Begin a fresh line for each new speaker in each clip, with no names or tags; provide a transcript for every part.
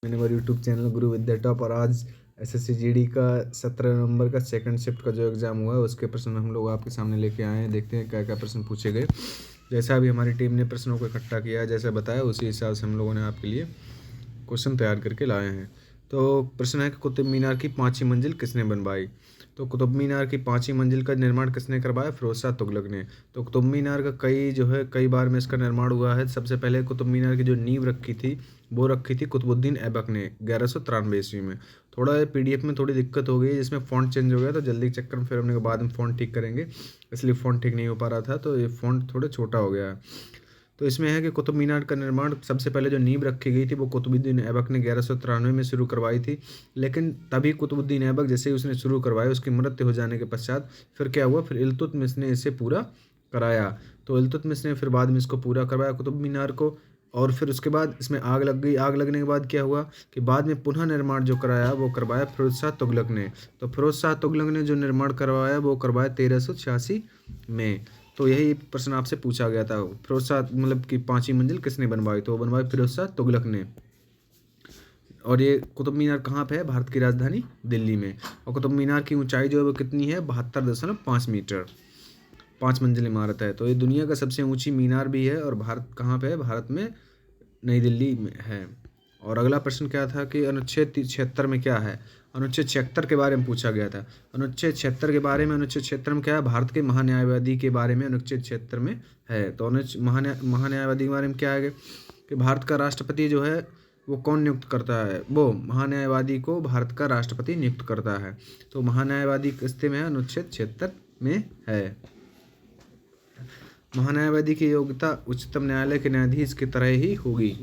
मैंने हमारे YouTube channel गुरु विद्या top. और आज एसएससी जीडी का 17 नवंबर का सेकंड शिफ्ट का जो एग्ज़ाम हुआ है उसके प्रश्न हम लोग आपके सामने लेके आए हैं। देखते हैं क्या क्या प्रश्न पूछे गए। जैसा अभी हमारी टीम ने प्रश्नों को इकट्ठा किया, जैसे बताया उसी हिसाब से हम लोगों ने आपके लिए क्वेश्चन तैयार करके लाए हैं। तो प्रश्न है कि कुतुब मीनार की 5वीं मंजिल किसने बनवाई। तो कुतुब मीनार की 5वीं मंजिल का निर्माण किसने करवाया? फिरोज शाह तुगलक ने। तो कुतुब मीनार का कई बार में इसका निर्माण हुआ है। सबसे पहले कुतुब मीनार की जो नींव रखी थी वो रखी थी कुतुबुद्दीन ऐबक ने 1193 ईस्वी में। थोड़ा पीडीएफ में थोड़ी दिक्कत हो गई, जिसमें फ़ॉन्ट चेंज हो गया, तो जल्दी चेक कर फिर हमने बाद में फ़ॉन्ट ठीक करेंगे, इसलिए फ़ॉन्ट ठीक नहीं हो पा रहा था, तो ये फ़ॉन्ट थोड़ा छोटा हो गया है। तो इसमें है कि कुतुब मीनार का निर्माण सबसे पहले जो नींव रखी गई थी वो कुतुबुद्दीन ऐबक ने 1193 में शुरू करवाई थी। लेकिन तभी कुतुबुद्दीन ऐबक जैसे ही उसने शुरू करवाई, उसकी मृत्यु हो जाने के पश्चात फिर क्या हुआ, फिर इल्तुतमिश ने इसे पूरा कराया। तो इल्तुतमिश ने फिर बाद में इसको पूरा करवाया कुतुब मीनार को। और फिर उसके बाद इसमें आग लग गई। आग लगने के बाद क्या हुआ कि बाद में पुनः निर्माण जो कराया वो करवाया फिरोज शाह तुगलक ने। तो फिरोज शाह तुगलक ने जो निर्माण करवाया वो करवाया 1386 में। तो यही प्रश्न आपसे पूछा गया था, फिरोज शाह मतलब कि 5वीं मंजिल किसने बनवाई, तो वो बनवाई फिरोज शाह तुगलक ने। और ये कुतुब मीनार कहाँ पे है? भारत की राजधानी दिल्ली में। और कुतुब मीनार की ऊंचाई जो है वो कितनी है? 72.5 मीटर। 5 मंजिल इमारत है। तो ये दुनिया का सबसे ऊंची मीनार भी है। और भारत कहाँ पे है? भारत में नई दिल्ली में है। और अगला प्रश्न क्या था कि अनुच्छेद 76 में क्या है? अनुच्छेद 76 के बारे में पूछा गया था। अनुच्छेद 76 के बारे में, अनुच्छेद 76 में क्या है? भारत के महान्यायवादी के बारे में अनुच्छेद 76 में है। तो महान्यायवादी के बारे में क्या है कि भारत का राष्ट्रपति जो है वो कौन नियुक्त करता है? वो महान्यायवादी को भारत का राष्ट्रपति नियुक्त करता है। तो महान्यायवादी किसते में है? अनुच्छेद 76 में है। महान्यायवादी की योग्यता उच्चतम न्यायालय के न्यायाधीश की तरह ही होगी।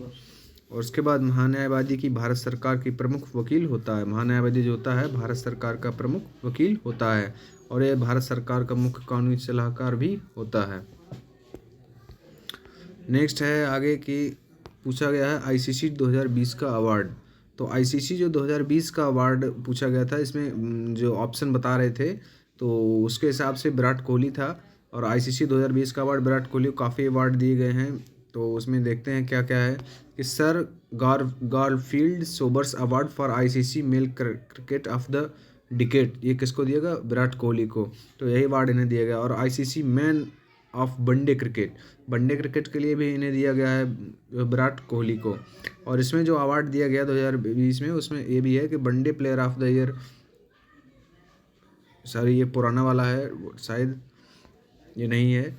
और उसके बाद महान्यायवादी की भारत सरकार की प्रमुख वकील होता है। महान्यायवादी जो होता है भारत सरकार का प्रमुख वकील होता है। और यह भारत सरकार का मुख्य कानूनी सलाहकार भी होता है। नेक्स्ट है आगे की पूछा गया है आईसीसी 2020 का अवार्ड। तो आईसीसी जो 2020 का अवार्ड पूछा गया था, इसमें जो ऑप्शन बता रहे थे तो उसके हिसाब से विराट कोहली था। और आईसीसी 2020 का अवार्ड विराट कोहली को काफ़ी अवार्ड दिए गए हैं। तो उसमें देखते हैं क्या क्या है कि sir Garfield Sobers award for ICC male cricket of the decade, ये किसको दिया गया? विराट कोहली को। तो यही अवार्ड इन्हें दिया गया। और ICC man of one day cricket के लिए भी इन्हें दिया गया है विराट कोहली को। और इसमें जो अवार्ड दिया गया 2020 में, उसमें ये भी है कि one day player of the year, sorry ये पुराना वाला है शायद, ये नहीं है।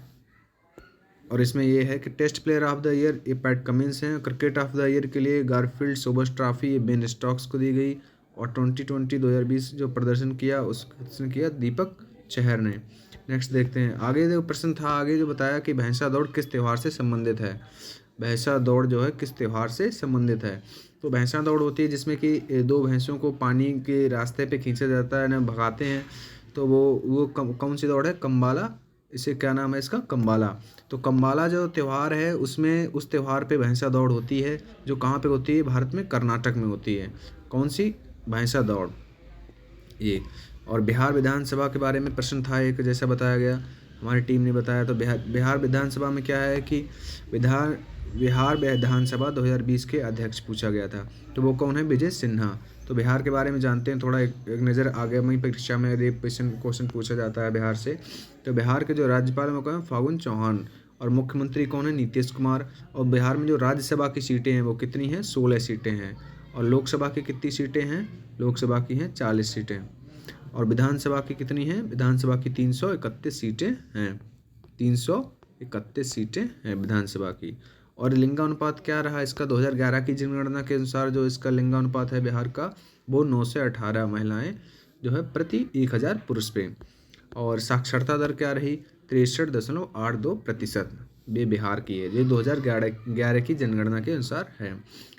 और इसमें ये है कि test player of the year ये पैट कमिंस हैं। क्रिकेट ऑफ द ईयर के लिए गारफील्ड सोबर्स ट्रॉफी ये बेन स्टोक्स को दी गई। और 2020 जो प्रदर्शन किया उसने किया दीपक चहर ने। नेक्स्ट देखते हैं आगे जो प्रश्न था, आगे जो बताया कि भैंसा दौड़ किस त्यौहार से संबंधित है। भैंसा दौड़ जो है किस त्यौहार से संबंधित है? तो भैंसा दौड़ होती है जिसमें कि दो भैंसों को पानी के रास्ते पे खींचा जाता है ना, भगाते हैं। तो वो कौन सी दौड़ है? कम्बाला। इसे क्या नाम है इसका? कम्बाला। तो कम्बाला जो त्यौहार है उसमें उस त्यौहार पे भैंसा दौड़ होती है, जो कहाँ पे होती है? भारत में कर्नाटक में होती है। कौन सी? भैंसा दौड़ ये। और बिहार विधानसभा के बारे में प्रश्न था एक, जैसा बताया गया हमारी टीम ने बताया। तो बिहार विधानसभा में क्या है कि बिहार विधानसभा 2020 के अध्यक्ष पूछा गया था। तो वो कौन है? विजय सिन्हा। तो बिहार के बारे में जानते हैं थोड़ा, एक नज़र आगामी परीक्षा में यदि क्वेश्चन पूछा जाता है बिहार से, तो बिहार के जो राज्यपाल वो कौन है? फागुन चौहान। और मुख्यमंत्री कौन है? नीतीश कुमार। और बिहार में जो राज्यसभा की सीटें हैं वो कितनी हैं? 16 सीटें हैं। और लोकसभा की कितनी सीटें हैं? लोकसभा की हैं 40 सीटें। और विधानसभा की कितनी हैं? विधानसभा की 331 सीटें हैं। 331 सीटें हैं विधानसभा की। और लिंगानुपात क्या रहा इसका? 2011 की जनगणना के अनुसार जो इसका लिंगानुपात है बिहार का, वो 9 से 18 महिलाएं जो है प्रति 1000 पुरुष पे। और साक्षरता दर क्या रही? 63.82%। ये बिहार की है, ये 2011 की जनगणना के अनुसार है।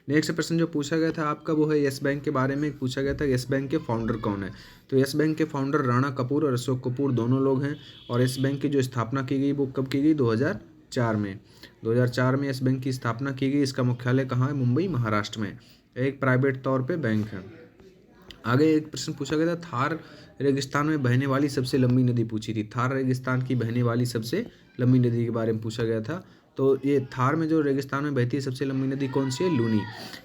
नेक्स्ट प्रश्न जो पूछा गया था आपका वो है यस बैंक के बारे में पूछा गया था। यस बैंक के फाउंडर कौन है? तो यस बैंक के फाउंडर राणा कपूर और अशोक कपूर दोनों लोग हैं। और यस बैंक की जो स्थापना की गई वो कब की गई? 2004 में। 2004 में यस बैंक की स्थापना की गई। इसका मुख्यालय कहाँ है? मुंबई महाराष्ट्र में। एक प्राइवेट तौर पे बैंक है। आगे एक प्रश्न पूछा गया था थार रेगिस्तान में बहने वाली सबसे लंबी नदी पूछी थी। थार रेगिस्तान की बहने वाली सबसे लंबी नदी के बारे में पूछा गया था। तो ये थार में जो रेगिस्तान में बहती है सबसे लंबी नदी कौन सी है? लूनी।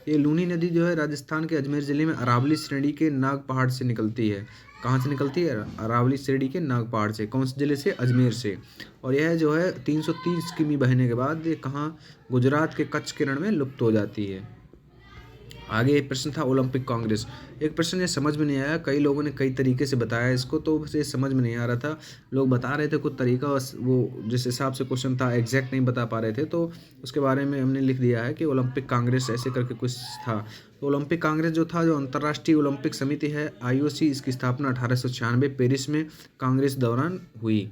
ये लूनी नदी जो है राजस्थान के अजमेर ज़िले में अरावली श्रेणी के नाग पहाड़ से निकलती है। कहाँ से निकलती है? अरावली श्रेणी के नाग पहाड़ से। कौन से ज़िले से? अजमेर से। और यह जो है 330 किमी बहने के बाद ये कहाँ? गुजरात के कच्छ के रण में लुप्त हो जाती है। आगे एक प्रश्न था ओलंपिक कांग्रेस। एक प्रश्न ये समझ में नहीं आया, कई लोगों ने कई तरीके से बताया इसको, तो ये समझ में नहीं आ रहा था। लोग बता रहे थे कुछ तरीका, वो जिस हिसाब से क्वेश्चन था एग्जैक्ट नहीं बता पा रहे थे, तो उसके बारे में हमने लिख दिया है कि ओलंपिक कांग्रेस ऐसे करके कुछ था। तो ओलंपिक कांग्रेस जो था, जो अंतर्राष्ट्रीय ओलंपिक समिति है IOC, इसकी स्थापना 1896 पेरिस में कांग्रेस दौरान हुई।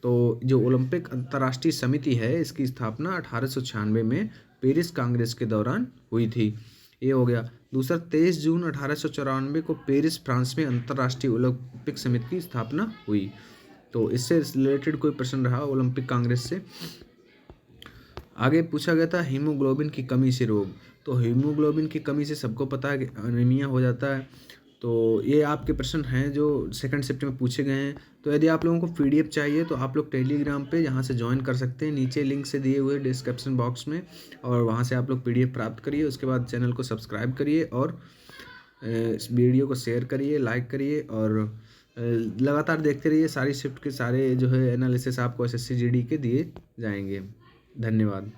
तो जो ओलंपिक अंतर्राष्ट्रीय समिति है इसकी स्थापना 1896 में पेरिस कांग्रेस के दौरान हुई थी। ये हो गया। दूसरा 23 जून 1894 को पेरिस फ्रांस में अंतर्राष्ट्रीय ओलंपिक समिति की स्थापना हुई। तो इससे रिलेटेड कोई प्रश्न रहा ओलंपिक कांग्रेस से। आगे पूछा गया था हीमोग्लोबिन की कमी से रोग। तो हीमोग्लोबिन की कमी से सबको पता है कि एनीमिया हो जाता है। तो ये आपके प्रश्न हैं जो सेकंड शिफ्ट में पूछे गए हैं। तो यदि आप लोगों को PDF चाहिए तो आप लोग टेलीग्राम पे यहाँ से ज्वाइन कर सकते हैं, नीचे लिंक से दिए हुए डिस्क्रिप्शन बॉक्स में, और वहाँ से आप लोग PDF प्राप्त करिए। उसके बाद चैनल को सब्सक्राइब करिए और इस वीडियो को शेयर करिए, लाइक करिए, और लगातार देखते रहिए। सारी शिफ्ट के सारे जो है एनालिसिस आपको SSC GD के दिए जाएंगे। धन्यवाद।